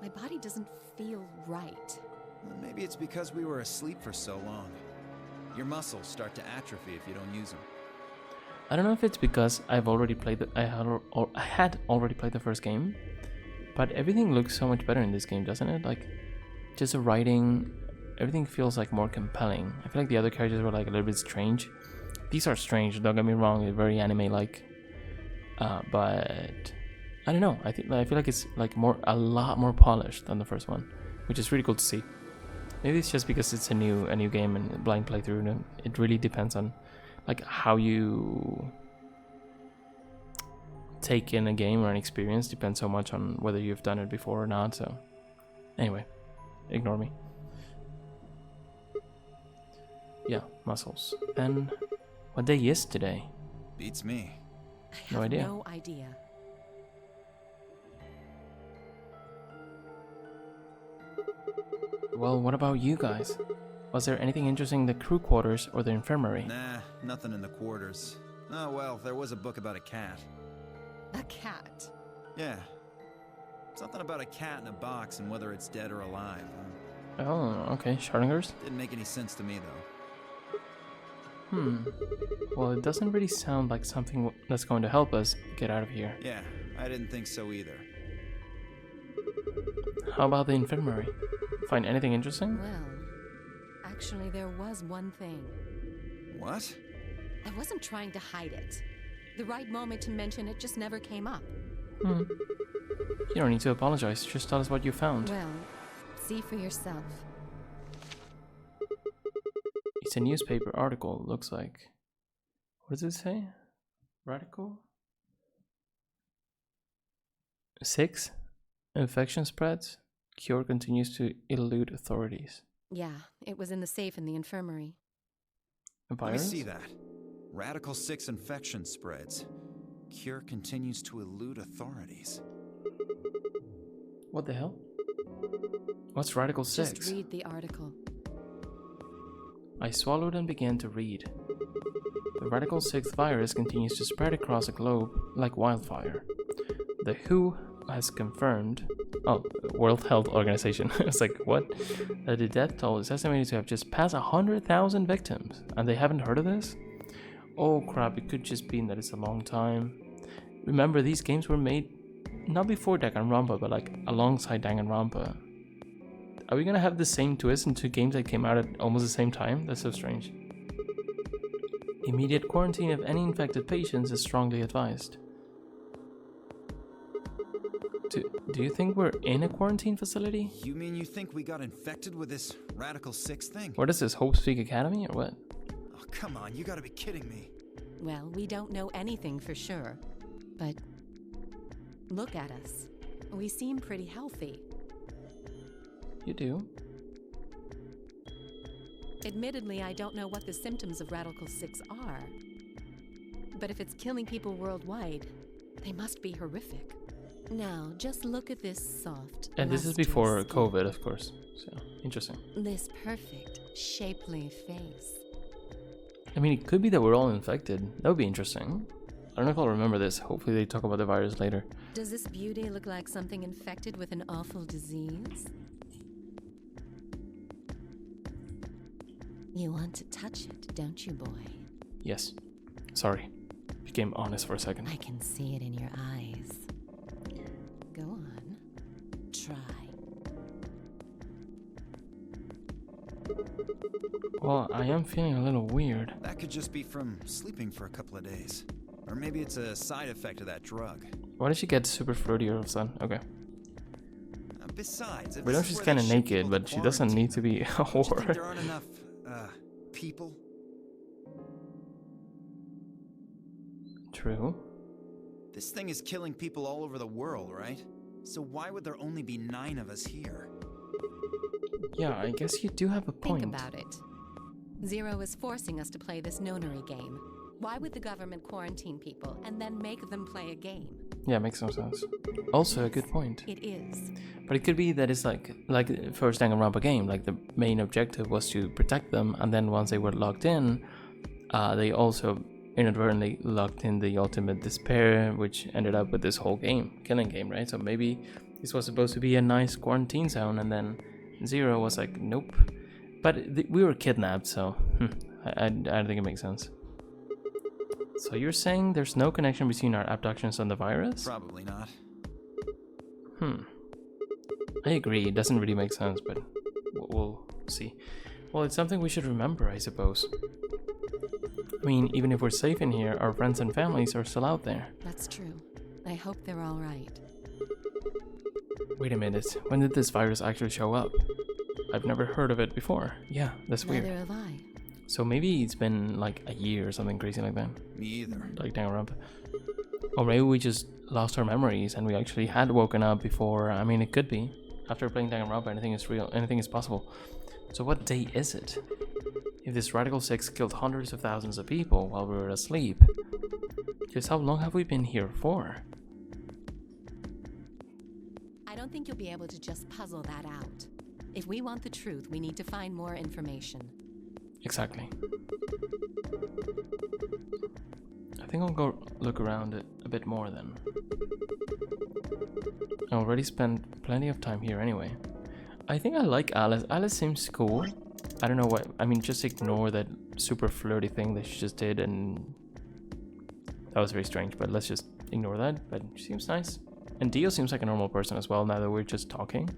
My body doesn't feel right. Well, maybe it's because we were asleep for so long. Your muscles start to atrophy if you don't use them. I don't know if it's because I've already played I had already played the first game, but everything looks so much better in this game, doesn't it? Like, just the writing, everything feels like more compelling. I feel like the other characters were like a little bit strange. These are strange, don't get me wrong, they're very anime-like, but I don't know. I feel like it's like a lot more polished than the first one, which is really cool to see. Maybe it's just because it's a new game and blind playthrough, and it really depends on like how you take in a game or an experience. Depends so much on whether you've done it before or not. So anyway, ignore me. Yeah, muscles. And what day is today? Beats me. No idea. No idea. Well, what about you guys? Was there anything interesting in the crew quarters or the infirmary? Nah, nothing in the quarters. Oh well, there was a book about a cat. A cat? Yeah. Something about a cat in a box and whether it's dead or alive. Oh, okay. Schrodinger's? Didn't make any sense to me though. Well, it doesn't really sound like something that's going to help us get out of here. Yeah, I didn't think so either. How about the infirmary? Find anything interesting? Well, actually there was one thing. What? I wasn't trying to hide it. The right moment to mention it just never came up. You don't need to apologize, just tell us what you found. Well, see for yourself. It's a newspaper article, looks like. What does it say? Radical? 6. Infection spreads. Cure continues to elude authorities. Yeah, it was in the safe in the infirmary. A virus? Let me see that. Radical 6 infection spreads. Cure continues to elude authorities. What the hell? What's Radical 6? Just read the article. I swallowed and began to read. The Radical 6 virus continues to spread across the globe like wildfire. The WHO has confirmed... Oh, World Health Organization. It's like, what? The death toll is estimated to have just passed 100,000 victims. And they haven't heard of this? Oh crap, it could just be that it's a long time. Remember, these games were made not before Danganronpa, but like alongside Danganronpa. Are we gonna have the same twist in two games that came out at almost the same time? That's so strange. Immediate quarantine of any infected patients is strongly advised. Do you think we're in a quarantine facility? You mean you think we got infected with this Radical 6 thing? What is this, Hope Speak Academy or what? Oh, come on, you gotta be kidding me. Well, we don't know anything for sure, but look at us. We seem pretty healthy. You do? Admittedly, I don't know what the symptoms of Radical 6 are. But if it's killing people worldwide, they must be horrific. Now, just look at this soft... And this is before COVID, of course. So, interesting. This perfect, shapely face. I mean, it could be that we're all infected. That would be interesting. I don't know if I'll remember this. Hopefully they talk about the virus later. Does this beauty look like something infected with an awful disease? You want to touch it, don't you, boy? Yes. Sorry. Became honest for a second. I can see it in your eyes. Go on. Try. Well, I am feeling a little weird. That could just be from sleeping for a couple of days. Or maybe it's a side effect of that drug. Why did she get super flirty all of a sudden? Okay. Besides, if We know this is she's where kind they of ship naked, people to but she doesn't quarantine need to be a them, don't you think there whore. aren't enough, people? True. This thing is killing people all over the world, right? So why would there only be 9 of us here? Yeah, I guess you do have a point. Think about it. Zero is forcing us to play this nonary game. Why would the government quarantine people and then make them play a game? Yeah, makes no sense. Also, a good point. It is. But it could be that it's like first Danganronpa game, like the main objective was to protect them, and then once they were locked in, they also inadvertently locked in the ultimate despair, which ended up with this whole killing game, right? So maybe this was supposed to be a nice quarantine zone, and then Zero was like, nope. But we were kidnapped, so I don't think it makes sense. So you're saying there's no connection between our abductions and the virus? Probably not. I agree, it doesn't really make sense, but we'll see. Well, it's something we should remember, I suppose. I mean, even if we're safe in here, our friends and families are still out there. That's true. I hope they're all right. Wait a minute, when did this virus actually show up? I've never heard of it before. Yeah, that's weird. Neither have I. So maybe it's been like a year or something crazy like that. Me either. Like Danganronpa. Or maybe we just lost our memories and we actually had woken up before. I mean, it could be. After playing Danganronpa, anything is real, anything is possible. So what day is it? If this Radical 6 killed hundreds of thousands of people while we were asleep, just how long have we been here for? I don't think you'll be able to just puzzle that out. If we want the truth, we need to find more information. Exactly. I think I'll go look around it a bit more then. I already spent plenty of time here anyway. I think I like Alice. Alice seems cool. I don't know what, I mean, just ignore that super flirty thing that she just did, and that was very strange, but let's just ignore that. But she seems nice. And Dio seems like a normal person as well, now that we're just talking.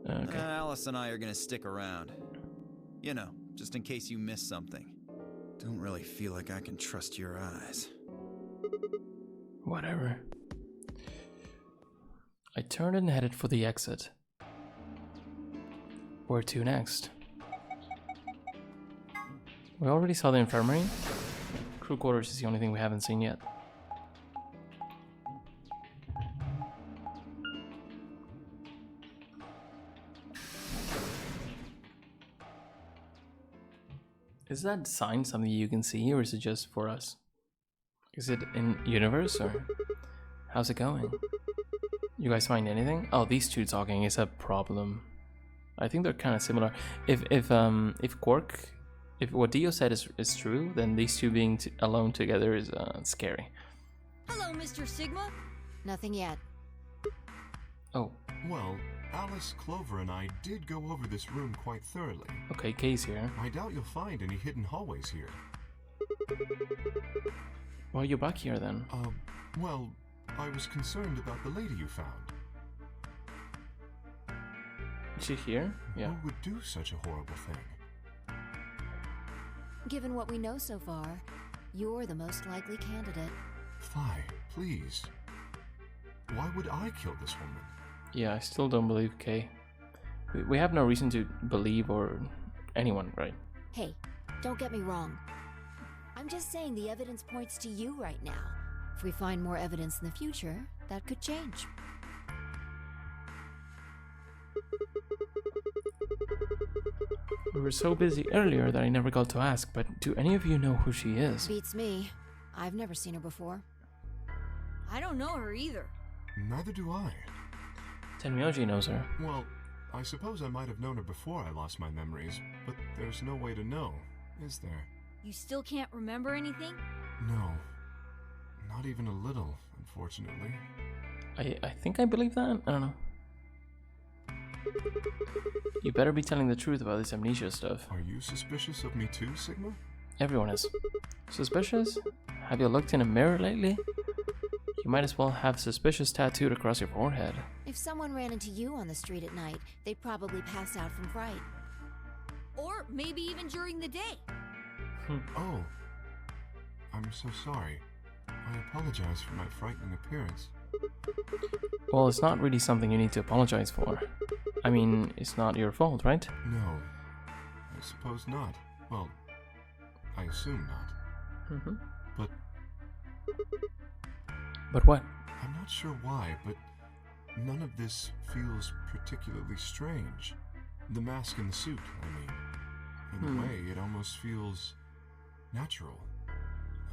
Okay. Alice and I are gonna stick around. You know, just in case you miss something. Don't really feel like I can trust your eyes. Whatever. I turned and headed for the exit. Where to next? We already saw the infirmary. Crew quarters is the only thing we haven't seen yet. Is that sign something you can see, or is it just for us? Is it in universe, or how's it going? You guys find anything? Oh, these two talking is a problem. I think they're kind of similar. If Quark, if what Dio said is true, then these two being alone together is scary. Hello, Mr. Sigma. Nothing yet. Oh. Well, Alice, Clover, and I did go over this room quite thoroughly. Okay, Kay's here. I doubt you'll find any hidden hallways here. Why are you back here then? Well, I was concerned about the lady you found. Is she here? Yeah. Who would do such a horrible thing? Given what we know so far, you're the most likely candidate. Phi, please. Why would I kill this woman? Yeah, I still don't believe Kay. We have no reason to believe or anyone, right? Hey, don't get me wrong. I'm just saying the evidence points to you right now. If we find more evidence in the future, that could change. We were so busy earlier that I never got to ask, but do any of you know who she is? Beats me. I've never seen her before. I don't know her either. Neither do I. Tenmyoji knows her. Well, I suppose I might have known her before I lost my memories, but there's no way to know, is there? You still can't remember anything? No. Not even a little, unfortunately. I think I believe that? I don't know. You better be telling the truth about this amnesia stuff. Are you suspicious of me too, Sigma? Everyone is. Suspicious? Have you looked in a mirror lately? You might as well have suspicious tattooed across your forehead. If someone ran into you on the street at night, they'd probably pass out from fright. maybe even during the day. Oh, I'm so sorry. I apologize for my frightening appearance. Well, it's not really something you need to apologize for. I mean, it's not your fault, right? No, I suppose not. Well, I assume not. Mm-hmm. But what? I'm not sure why, but none of this feels particularly strange. The mask and the suit, I mean. In a way, it almost feels natural.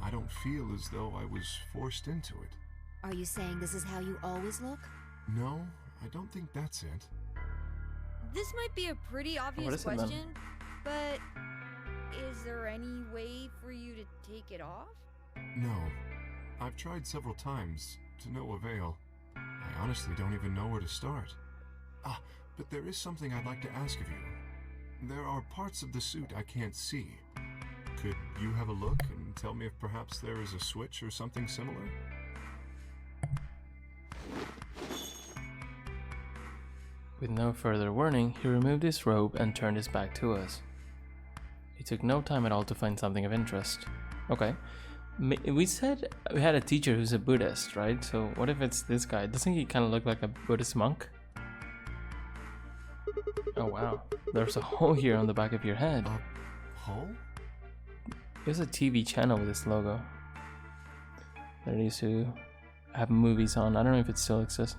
I don't feel as though I was forced into it. Are you saying this is how you always look? No, I don't think that's it. This might be a pretty obvious question, but is there any way for you to take it off? No. I've tried several times, to no avail. I honestly don't even know where to start. Ah, but there is something I'd like to ask of you. There are parts of the suit I can't see. Could you have a look and tell me if perhaps there is a switch or something similar? With no further warning, he removed his robe and turned his back to us. It took no time at all to find something of interest. Okay. We said we had a teacher who's a Buddhist, right? So what if it's this guy? Doesn't he kind of look like a Buddhist monk? Oh wow. There's a hole here on the back of your head. Hole? There's a TV channel with this logo. That used to have movies on. I don't know if it still exists.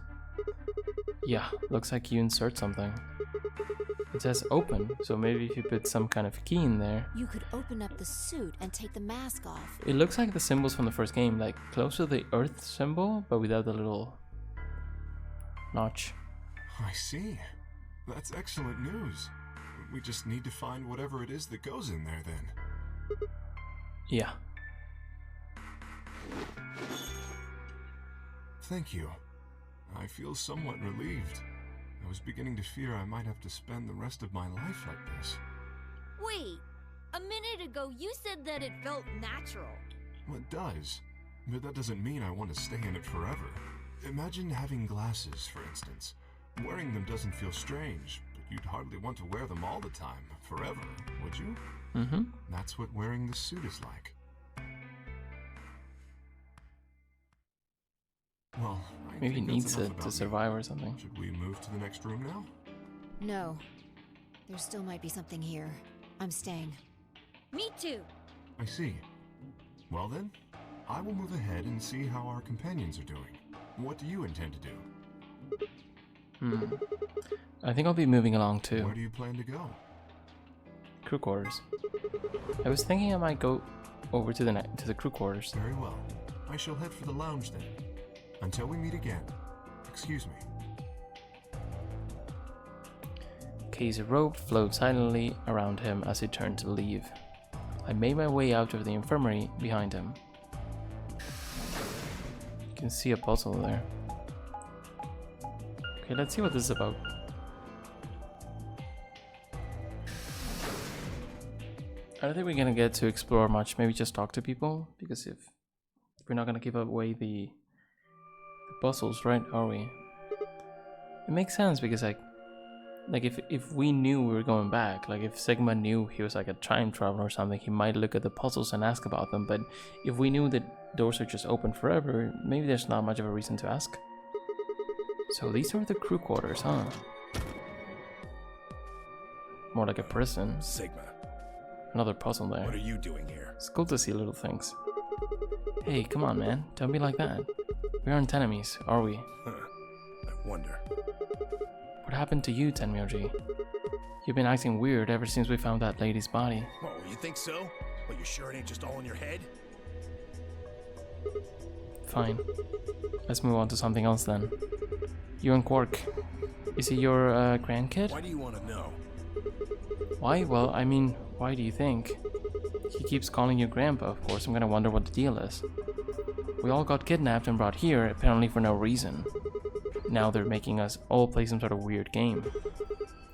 Yeah, looks like you insert something. It says open, so maybe if you put some kind of key in there. You could open up the suit and take the mask off. It looks like the symbols from the first game, like close to the Earth symbol, but without the little notch. I see. That's excellent news. We just need to find whatever it is that goes in there then. Yeah. Thank you. I feel somewhat relieved. I was beginning to fear I might have to spend the rest of my life like this. Wait, a minute ago you said that it felt natural. Well, it does, but that doesn't mean I want to stay in it forever. Imagine having glasses, for instance. Wearing them doesn't feel strange, but you'd hardly want to wear them all the time, forever, would you? Mm-hmm. That's what wearing the suit is like. Well, maybe he needs it to survive or something. Should we move to the next room now? No. There still might be something here. I'm staying. Me too. I see. Well then, I will move ahead and see how our companions are doing. What do you intend to do? I think I'll be moving along too. Where do you plan to go? Crew quarters. I was thinking I might go over to the crew quarters. Very well. I shall head for the lounge then. Until we meet again. Excuse me. Kay's robe flowed silently around him as he turned to leave. I made my way out of the infirmary behind him. You can see a puzzle there. Okay, let's see what this is about. I don't think we're gonna get to explore much. Maybe just talk to people, because if we're not gonna give away the puzzles, right? Are we? It makes sense because like if we knew we were going back, like if Sigma knew he was like a time traveler or something, he might look at the puzzles and ask about them. But if we knew that doors are just open forever, maybe there's not much of a reason to ask. So these are the crew quarters, huh? More like a prison. Sigma. Another puzzle there. What are you doing here? It's cool to see little things. Hey, come on, man. Don't be like that. We aren't enemies, are we? Huh. I wonder. What happened to you, Tenmyoji? You've been acting weird ever since we found that lady's body. Oh, you think so? Well, you sure it ain't just all in your head? Fine. Let's move on to something else then. You and Quark. Is he your grandkid? Why do you want to know? Why? Well, I mean, why do you think? He keeps calling you Grandpa, of course. I'm gonna wonder what the deal is. We all got kidnapped and brought here, apparently for no reason. Now they're making us all play some sort of weird game.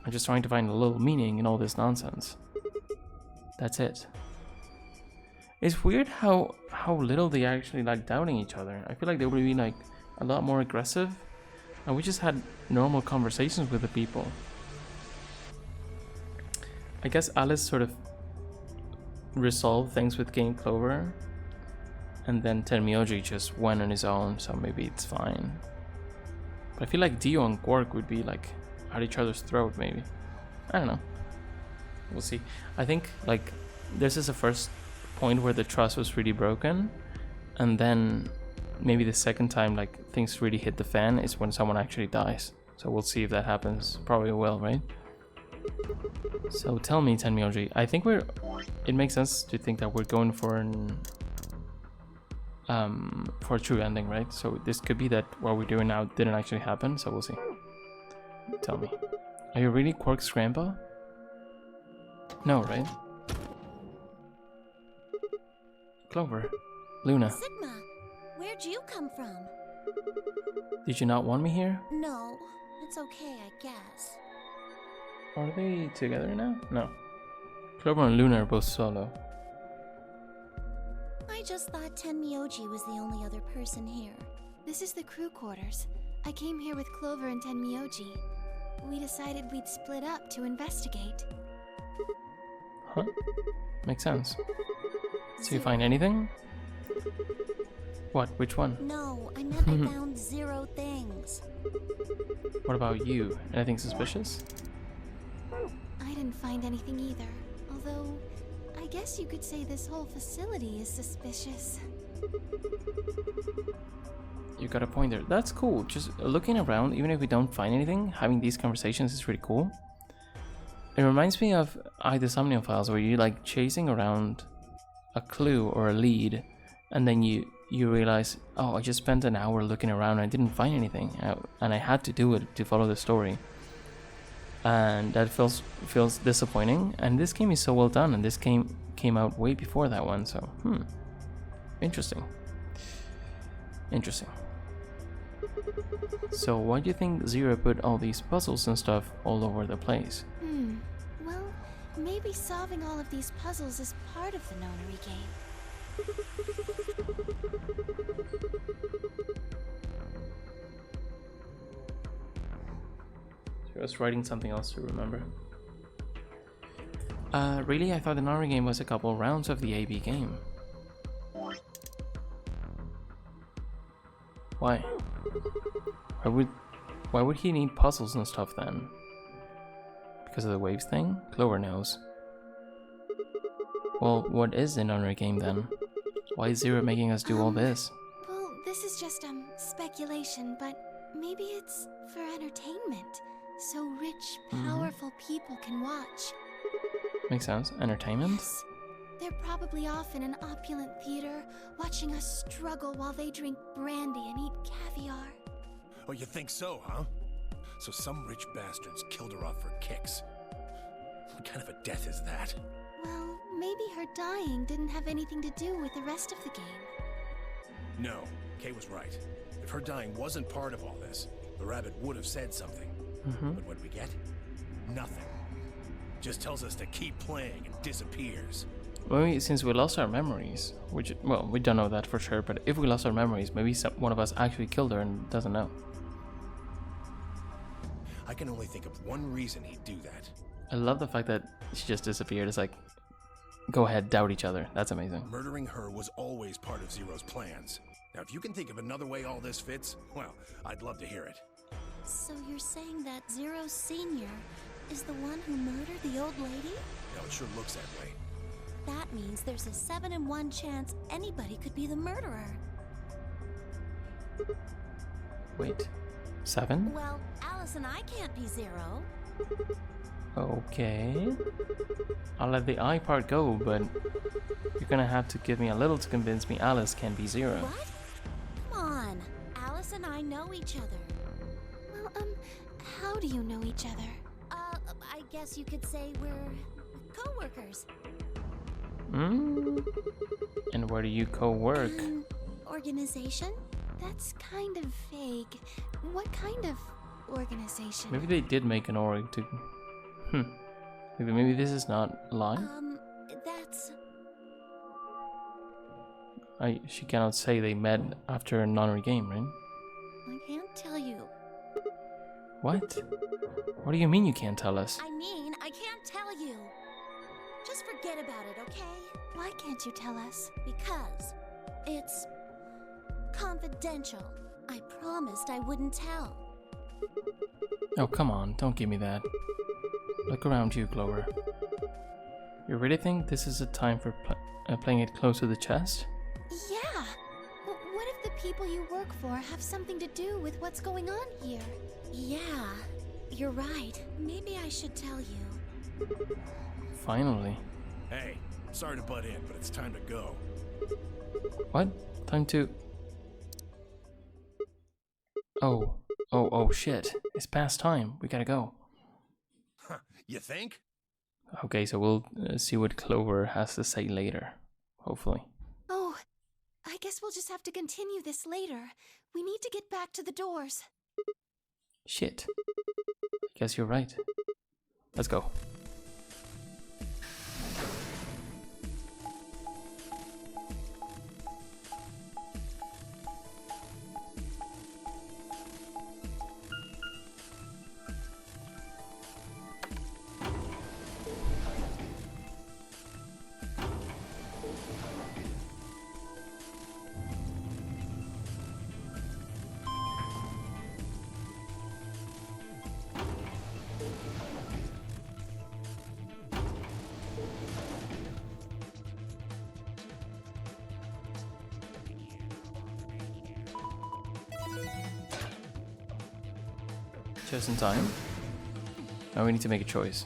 I'm just trying to find a little meaning in all this nonsense. That's it. It's weird how little they actually like doubting each other. I feel like they would be like a lot more aggressive. And we just had normal conversations with the people. I guess Alice sort of resolved things with getting Clover, and then Tenmyoji just went on his own, so maybe it's fine. But I feel like Dio and Quark would be like at each other's throat, maybe. I don't know. We'll see. I think like this is the first point where the trust was really broken, and then maybe the second time like things really hit the fan is when someone actually dies. So we'll see if that happens. Probably will, right? So tell me, Tenmyoji, I think it makes sense to think that we're going for a true ending, right? So this could be that what we're doing now didn't actually happen, so we'll see. Tell me. Are you really Quark's grandpa? No, right? Clover. Luna. Sigma, where'd you come from? Did you not want me here? No, it's okay, I guess. Are they together now? No. Clover and Luna are both solo. I just thought Tenmyoji was the only other person here. This is the crew quarters. I came here with Clover and Tenmyoji. We decided we'd split up to investigate. Huh? Makes sense. So you find anything? What? Which one? No, I meant I found 0 things. What about you? Anything suspicious? I didn't find anything either. Although, I guess you could say this whole facility is suspicious. You got a point there. That's cool. Just looking around, even if we don't find anything, having these conversations is really cool. It reminds me of The Somnium Files, where you're like chasing around a clue or a lead, and then you realize, oh, I just spent an hour looking around and I didn't find anything, and I had to do it to follow the story. And that feels disappointing. And this game is so well done, and this came out way before that one, so interesting. So why do you think Zero put all these puzzles and stuff all over the place? Well, maybe solving all of these puzzles is part of the Nonary game. I was writing something else to remember. Really, I thought the Nonary game was a couple rounds of the AB game. Why? Why would he need puzzles and stuff then? Because of the waves thing? Clover knows. Well, what is the Nonary game then? Why is Zero making us do all this? Well, this is just speculation, but maybe it's for entertainment. So rich, powerful people can watch. Makes sense. Entertainment? Yes. They're probably off in an opulent theater, watching us struggle while they drink brandy and eat caviar. Oh, you think so, huh? So some rich bastards killed her off for kicks. What kind of a death is that? Well, maybe her dying didn't have anything to do with the rest of the game. No, Kay was right. If her dying wasn't part of all this, the rabbit would have said something. But what do we get? Nothing. Just tells us to keep playing and disappears. Well, since we lost our memories, which, well, we don't know that for sure, but if we lost our memories, maybe one of us actually killed her and doesn't know. I can only think of one reason he'd do that. I love the fact that she just disappeared. It's like, go ahead, doubt each other. That's amazing. Murdering her was always part of Zero's plans. Now, if you can think of another way all this fits, well, I'd love to hear it. So you're saying that Zero Sr. is the one who murdered the old lady? Yeah, it sure looks that way. That means there's a 7 in 1 chance anybody could be the murderer. Wait, 7? Well, Alice and I can't be Zero. Okay. I'll let the I part go, but you're gonna have to give me a little to convince me Alice can be Zero. What? Come on. Alice and I know each other. Well, how do you know each other? I guess you could say we're co-workers. And where do you co-work? Organization? That's kind of vague. What kind of organization? Maybe they did make an org to... Maybe this is not a lie? That's... She cannot say they met after a Nonary game, right? I can't tell you. What? What do you mean you can't tell us? I mean, I can't tell you. just forget about it, okay? Why can't you tell us? Because it's confidential. I promised I wouldn't tell. Oh, come on, don't give me that. Look around you, Clover. You really think this is a time for playing it close to the chest? Yeah. But what if the people you work for have something to do with what's going on here? Yeah, you're right. Maybe I should tell you. Finally. Hey, sorry to butt in, but it's time to go. What? Time to... Oh, shit. It's past time. We gotta go. Huh, you think? Okay, so we'll see what Clover has to say later. Hopefully. Oh, I guess we'll just have to continue this later. We need to get back to the doors. Shit. I guess you're right. Let's go. Just in time. Now we need to make a choice.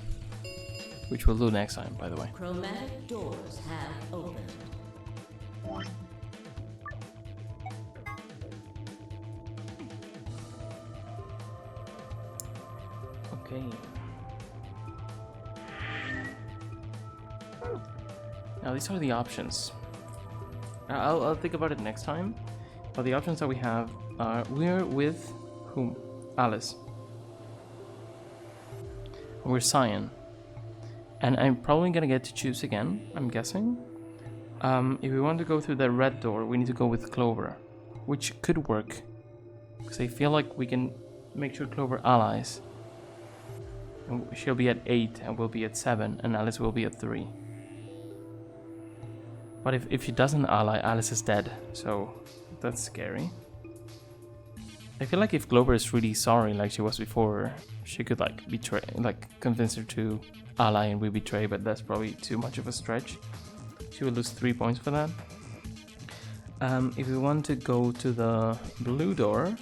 Which we'll do next time, by the way. Chromatic doors have opened. Okay. Now these are the options. I'll think about it next time. But the options that we have are, we're with whom? Alice. We're Cyan. And I'm probably gonna get to choose again, I'm guessing. If we want to go through the red door, we need to go with Clover, which could work. Because I feel like we can make sure Clover allies. And she'll be at 8 and we'll be at 7 and Alice will be at 3. But if she doesn't ally, Alice is dead, so that's scary. I feel like if Clover is really sorry like she was before, she could like betray, like convince her to ally and we betray, but that's probably too much of a stretch. She would lose 3 points for that. If we want to go to the blue door,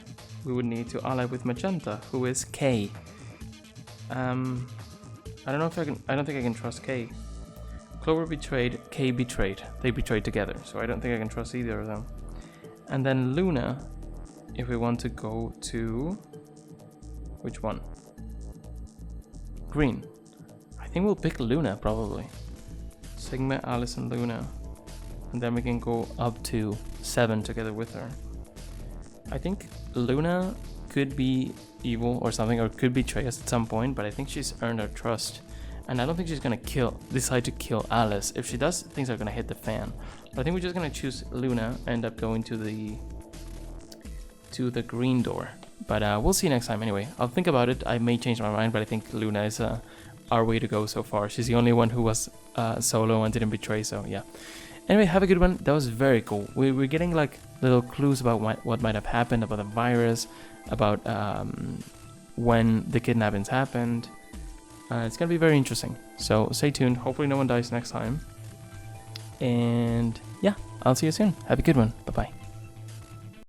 we would need to ally with Magenta, who is Kay. I don't know if I can. I don't think I can trust Kay. Clover betrayed, Kay betrayed. They betrayed together, so I don't think I can trust either of them. And then Luna, if we want to go to... which one? Green. I think we'll pick Luna, probably. Sigma, Alice, and Luna. And then we can go up to 7 together with her. I think Luna could be evil or something, or could betray us at some point, but I think she's earned our trust. And I don't think she's gonna decide to kill Alice. If she does, things are gonna hit the fan. But I think we're just gonna choose Luna, end up going to the green door. But we'll see next time anyway. I'll think about it. I may change my mind, but I think Luna is our way to go so far. She's the only one who was solo and didn't betray, so yeah. Anyway, have a good one. That was very cool. We're getting like little clues about what might have happened, about the virus, about when the kidnappings happened. It's gonna be very interesting. So stay tuned. Hopefully no one dies next time. And yeah, I'll see you soon. Have a good one. Bye-bye.